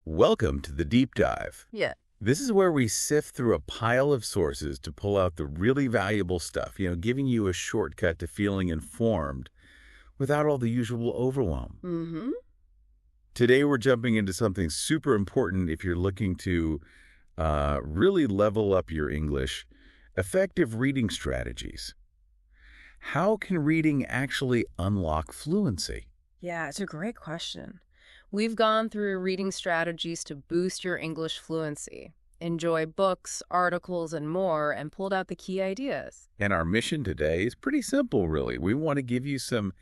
Welcome to the deep dive. Yeah. This is where we sift through a pile of sources to pull out the really valuable stuff, giving you a shortcut to feeling informed without all the usual overwhelm. Mm-hmm. Today, we're jumping into something super important if you're looking to really level up your English: effective reading strategies. How can reading actually unlock fluency? Yeah, it's a great question. We've gone through reading strategies to boost your English fluency. Enjoy books, articles, and more, and pulled out the key ideas. And our mission today is pretty simple, really. We want to give you some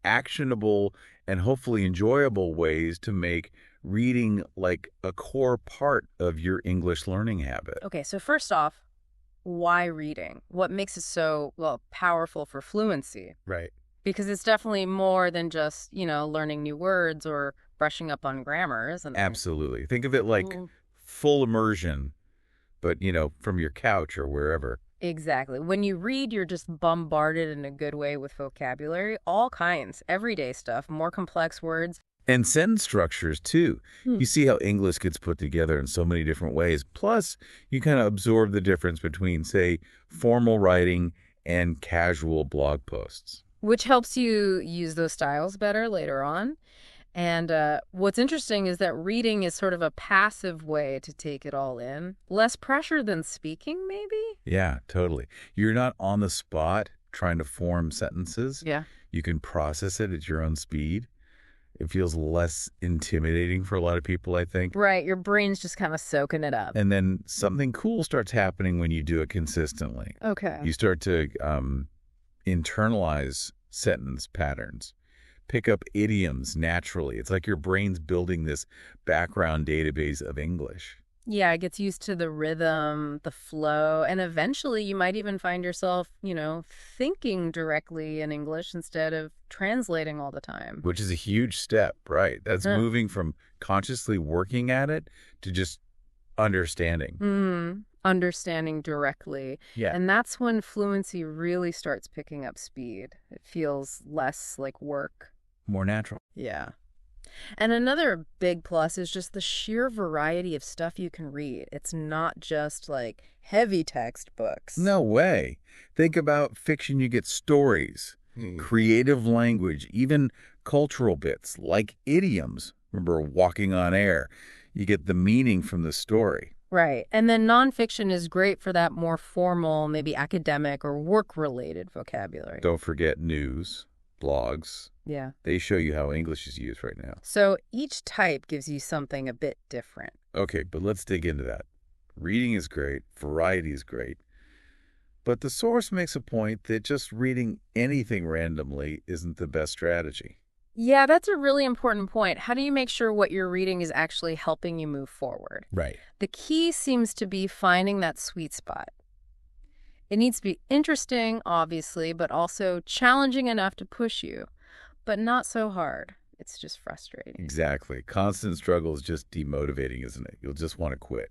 actionable and hopefully enjoyable ways to make reading like a core part of your English learning habit. Okay, so first off, why reading? What makes it so, powerful for fluency? Right. Because it's definitely more than just, learning new words or brushing up on grammar, isn't it? Absolutely. Think of it like full immersion, but, from your couch or wherever. Exactly. When you read, you're just bombarded in a good way with vocabulary, all kinds, everyday stuff, more complex words. And sentence structures, too. Hmm. You see how English gets put together in so many different ways. Plus, you kind of absorb the difference between, say, formal writing and casual blog posts. Which helps you use those styles better later on. And what's interesting is that reading is sort of a passive way to take it all in. Less pressure than speaking, maybe? Yeah, totally. You're not on the spot trying to form sentences. Yeah. You can process it at your own speed. It feels less intimidating for a lot of people, I think. Right. Your brain's just kind of soaking it up. And then something cool starts happening when you do it consistently. Okay. You start to internalize sentence patterns, pick up idioms naturally. It's like your brain's building this background database of English. Yeah, it gets used to the rhythm, the flow, and eventually you might even find yourself, thinking directly in English instead of translating all the time. Which is a huge step, right? That's moving from consciously working at it to just understanding. Understanding directly. Yeah. And that's when fluency really starts picking up speed. It feels less like work. More natural. Yeah. And another big plus is just the sheer variety of stuff you can read. It's not just like heavy textbooks. No way. Think about fiction. You get stories, creative language, even cultural bits like idioms. Remember walking on air. You get the meaning from the story. Right. And then nonfiction is great for that more formal, maybe academic or work-related vocabulary. Don't forget news, blogs. Yeah. They show you how English is used right now. So each type gives you something a bit different. Okay, but let's dig into that. Reading is great. Variety is great. But the source makes a point that just reading anything randomly isn't the best strategy. Yeah, that's a really important point. How do you make sure what you're reading is actually helping you move forward? Right. The key seems to be finding that sweet spot. It needs to be interesting, obviously, but also challenging enough to push you, but not so hard. It's just frustrating. Exactly. Constant struggle is just demotivating, isn't it? You'll just want to quit.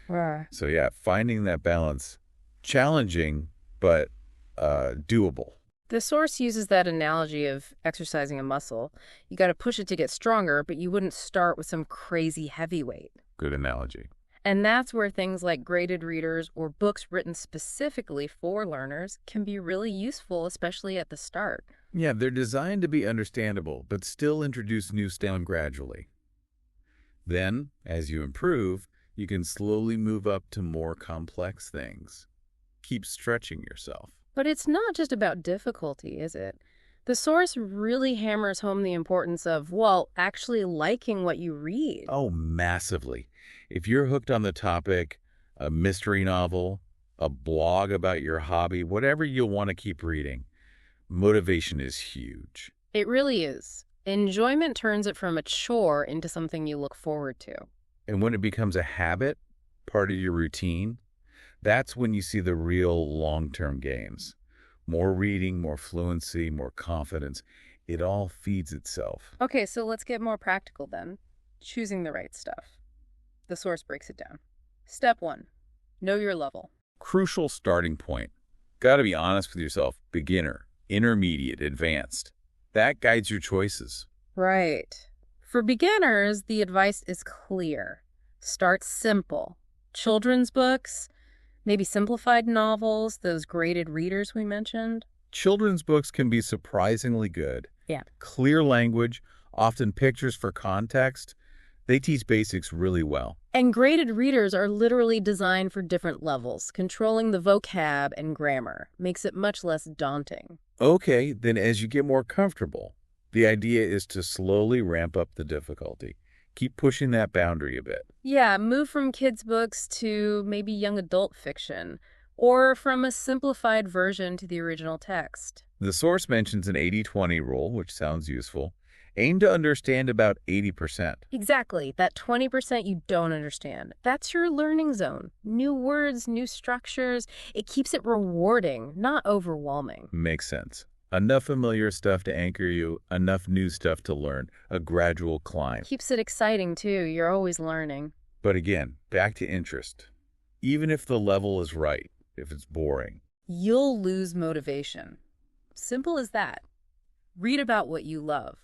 Right. So yeah, finding that balance, challenging, but doable. The source uses that analogy of exercising a muscle. You got to push it to get stronger, but you wouldn't start with some crazy heavyweight. Good analogy. And that's where things like graded readers or books written specifically for learners can be really useful, especially at the start. Yeah, they're designed to be understandable, but still introduce new sound gradually. Then, as you improve, you can slowly move up to more complex things. Keep stretching yourself. But it's not just about difficulty, is it? The source really hammers home the importance of, actually liking what you read. Oh, massively. If you're hooked on the topic, a mystery novel, a blog about your hobby, whatever you'll want to keep reading, motivation is huge. It really is. Enjoyment turns it from a chore into something you look forward to. And when it becomes a habit, part of your routine, that's when you see the real long-term gains. More reading, more fluency, more confidence. It all feeds itself. Okay, so let's get more practical then. Choosing the right stuff. The source breaks it down. Step 1. Know your level. Crucial starting point. Got to be honest with yourself. Beginner, intermediate, advanced. That guides your choices. Right. For beginners, the advice is clear. Start simple. Children's books, maybe simplified novels, those graded readers we mentioned. Children's books can be surprisingly good. Yeah. Clear language, often pictures for context. They teach basics really well. And graded readers are literally designed for different levels. Controlling the vocab and grammar makes it much less daunting. Okay, then as you get more comfortable, the idea is to slowly ramp up the difficulty. Keep pushing that boundary a bit. Yeah, move from kids' books to maybe young adult fiction, or from a simplified version to the original text. The source mentions an 80-20 rule, which sounds useful. Aim to understand about 80%. Exactly, that 20% you don't understand. That's your learning zone. New words, new structures. It keeps it rewarding, not overwhelming. Makes sense. Enough familiar stuff to anchor you, enough new stuff to learn. A gradual climb. Keeps it exciting, too. You're always learning. But again, back to interest. Even if the level is right, if it's boring, You'll lose motivation. Simple as that. Read about what you love.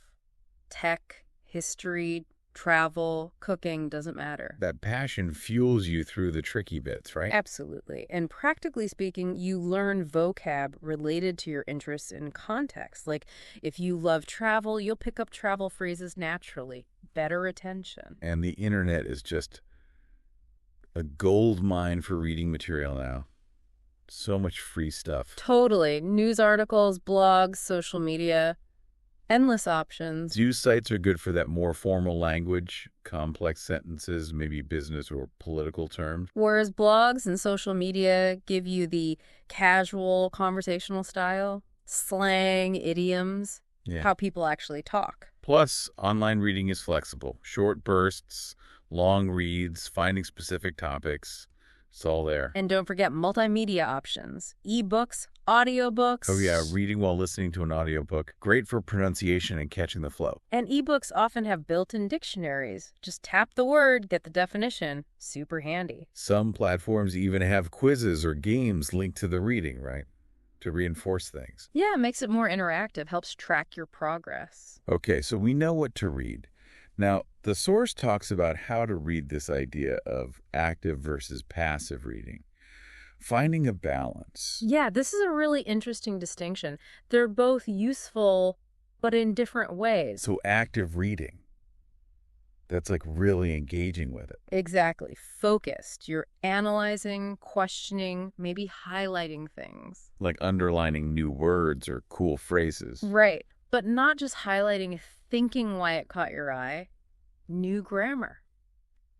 Tech, history, travel, cooking, doesn't matter. that passion fuels you through the tricky bits, right? Absolutely. And practically speaking, you learn vocab related to your interests and context. Like if you love travel, you'll pick up travel phrases naturally. Better retention. And the internet is just a gold mine for reading material now. So much free stuff. Totally. News articles, blogs, social media, endless options. News sites are good for that more formal language, complex sentences, maybe business or political terms. Whereas blogs and social media give you the casual conversational style, slang, idioms, Yeah. how people actually talk. Plus, online reading is flexible. Short bursts, long reads, finding specific topics. It's all there. And don't forget multimedia options, ebooks, audiobooks. Oh yeah, reading while listening to an audiobook. Great for pronunciation and catching the flow. And ebooks often have built-in dictionaries. Just tap the word, get the definition. Super handy. Some platforms even have quizzes or games linked to the reading, right? To reinforce things. Yeah, it makes it more interactive, helps track your progress. Okay, so we know what to read. Now, the source talks about how to read this idea of active versus passive reading. Finding a balance. Yeah, this is a really interesting distinction. They're both useful, but in different ways. So active reading. That's like really engaging with it. Exactly. Focused. You're analyzing, questioning, maybe highlighting things. Like underlining new words or cool phrases. Right. But not just highlighting, thinking why it caught your eye. New grammar.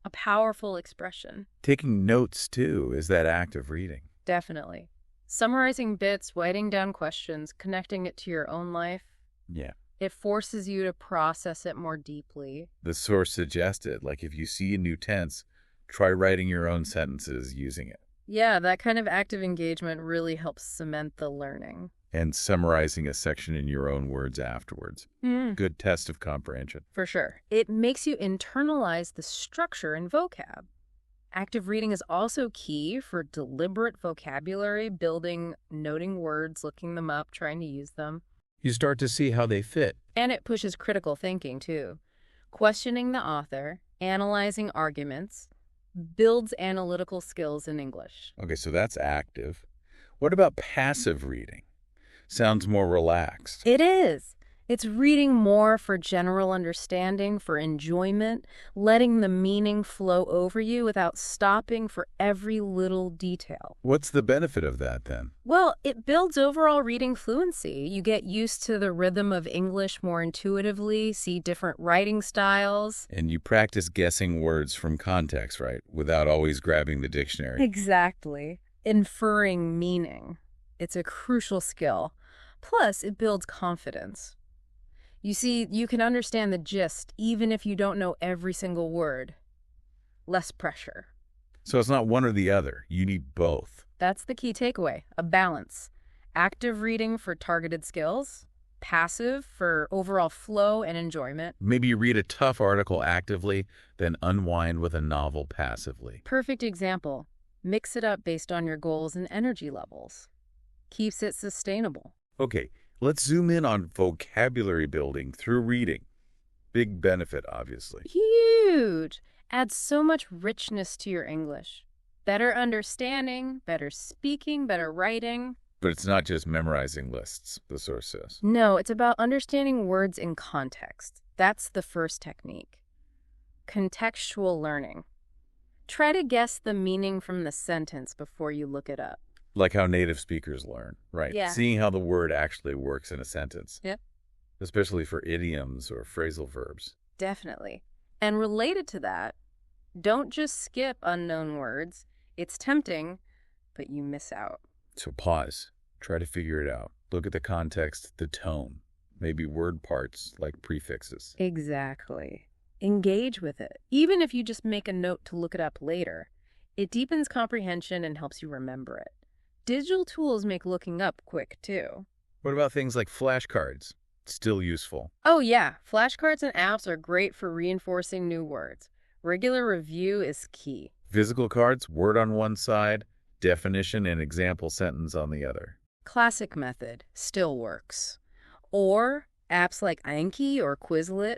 A powerful expression. Taking notes, too, is that active reading. Definitely. Summarizing bits, writing down questions, connecting it to your own life. Yeah. It forces you to process it more deeply. The source suggested, like if you see a new tense, try writing your own sentences using it. Yeah, that kind of active engagement really helps cement the learning. And summarizing a section in your own words afterwards. Good test of comprehension. For sure. It makes you internalize the structure and vocab. Active reading is also key for deliberate vocabulary building, noting words, looking them up, trying to use them. You start to see how they fit. And it pushes critical thinking, too. Questioning the author, analyzing arguments, builds analytical skills in English. Okay, so that's active. What about passive reading? Sounds more relaxed. It is. It's reading more for general understanding, for enjoyment, letting the meaning flow over you without stopping for every little detail. What's the benefit of that, then? Well, it builds overall reading fluency. You get used to the rhythm of English more intuitively, see different writing styles. And you practice guessing words from context, right? Without always grabbing the dictionary. Exactly. Inferring meaning. It's a crucial skill. Plus, it builds confidence. You see, you can understand the gist even if you don't know every single word. Less pressure. So it's not one or the other. You need both. That's the key takeaway, a balance. Active reading for targeted skills, passive for overall flow and enjoyment. Maybe you read a tough article actively, then unwind with a novel passively. Perfect example. Mix it up based on your goals and energy levels. Keeps it sustainable. Okay, let's zoom in on vocabulary building through reading. Big benefit, obviously. Huge! Adds so much richness to your English. Better understanding, better speaking, better writing. But it's not just memorizing lists, the source says. No, it's about understanding words in context. That's the first technique. Contextual learning. Try to guess the meaning from the sentence before you look it up. Like how native speakers learn, right? Yeah. Seeing how the word actually works in a sentence. Yep. Especially for idioms or phrasal verbs. Definitely. And related to that, don't just skip unknown words. It's tempting, but you miss out. So pause. Try to figure it out. Look at the context, the tone, maybe word parts like prefixes. Exactly. Engage with it. Even if you just make a note to look it up later, it deepens comprehension and helps you remember it. Digital tools make looking up quick, too. What about things like flashcards? Still useful. Oh, yeah. Flashcards and apps are great for reinforcing new words. Regular review is key. Physical cards, word on one side, definition and example sentence on the other. Classic method still works. Or apps like Anki or Quizlet,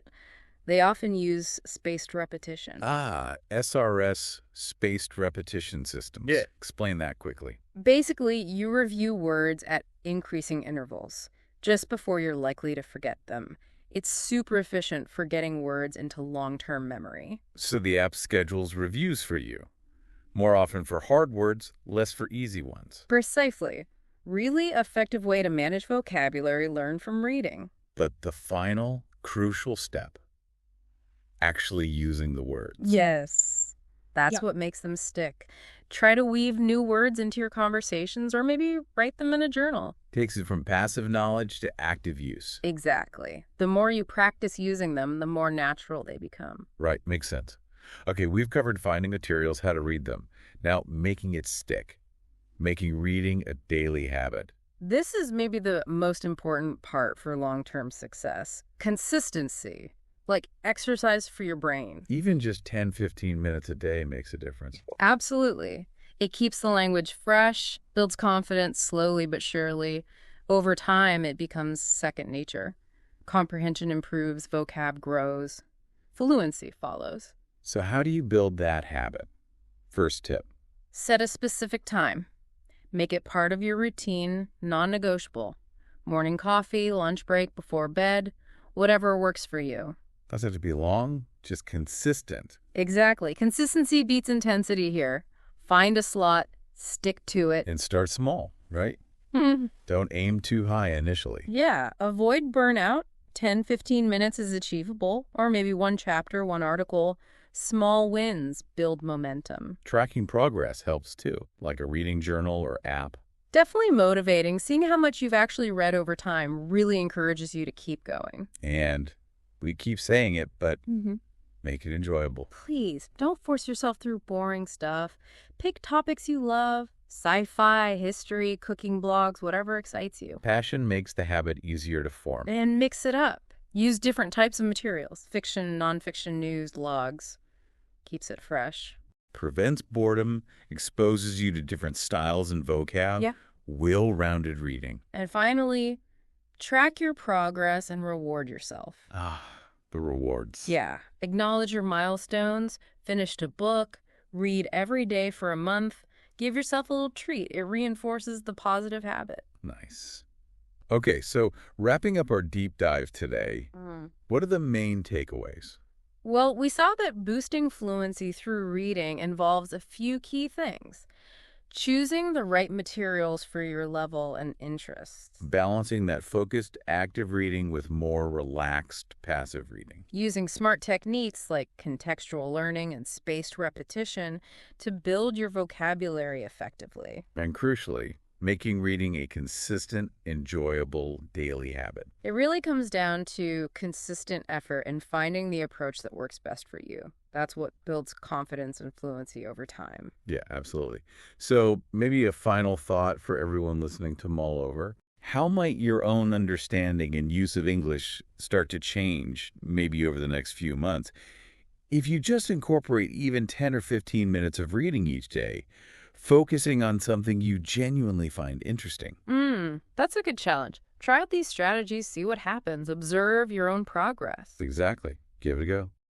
they often use spaced repetition. SRS, spaced repetition systems. Yeah. Explain that quickly. Basically, you review words at increasing intervals, just before you're likely to forget them. It's super efficient for getting words into long-term memory. So the app schedules reviews for you. More often for hard words, less for easy ones. Precisely. Really effective way to manage vocabulary learned from reading. But the final, crucial step, actually using the words. Yes. That's what makes them stick. Try to weave new words into your conversations or maybe write them in a journal. Takes it from passive knowledge to active use. Exactly. The more you practice using them, the more natural they become. Right, makes sense. Okay, we've covered finding materials, how to read them. Now, making it stick. Making reading a daily habit. This is maybe the most important part for long-term success. Consistency. Like exercise for your brain. Even just 10-15 minutes a day makes a difference. Absolutely. It keeps the language fresh, builds confidence slowly but surely. Over time, it becomes second nature. Comprehension improves, vocab grows. Fluency follows. So how do you build that habit? First tip. Set a specific time. Make it part of your routine, non-negotiable. Morning coffee, lunch break, before bed, whatever works for you. Doesn't have to be long, just consistent. Exactly. Consistency beats intensity here. Find a slot, stick to it. And start small, right? Don't aim too high initially. Yeah. Avoid burnout. 10-15 minutes is achievable. Or maybe one chapter, one article. Small wins build momentum. Tracking progress helps too, like a reading journal or app. Definitely motivating. Seeing how much you've actually read over time really encourages you to keep going. And we keep saying it, but make it enjoyable. Please, don't force yourself through boring stuff. Pick topics you love. Sci-fi, history, cooking blogs, whatever excites you. Passion makes the habit easier to form. And mix it up. Use different types of materials. Fiction, nonfiction, news, logs. Keeps it fresh. Prevents boredom, exposes you to different styles and vocab. Yeah. Well-rounded reading. And finally, track your progress and reward yourself. The rewards. Yeah. Acknowledge your milestones. Finished a book. Read every day for a month. Give yourself a little treat. It reinforces the positive habit. Nice. Okay, so wrapping up our deep dive today, what are the main takeaways? Well, we saw that boosting fluency through reading involves a few key things. Choosing the right materials for your level and interests. Balancing that focused, active reading with more relaxed, passive reading. Using smart techniques like contextual learning and spaced repetition to build your vocabulary effectively. And crucially, making reading a consistent, enjoyable daily habit. It really comes down to consistent effort and finding the approach that works best for you. That's what builds confidence and fluency over time. Yeah, absolutely. So maybe a final thought for everyone listening to mull over. How might your own understanding and use of English start to change, maybe over the next few months, if you just incorporate even 10 or 15 minutes of reading each day, focusing on something you genuinely find interesting? That's a good challenge. Try out these strategies, see what happens, observe your own progress. Exactly. Give it a go.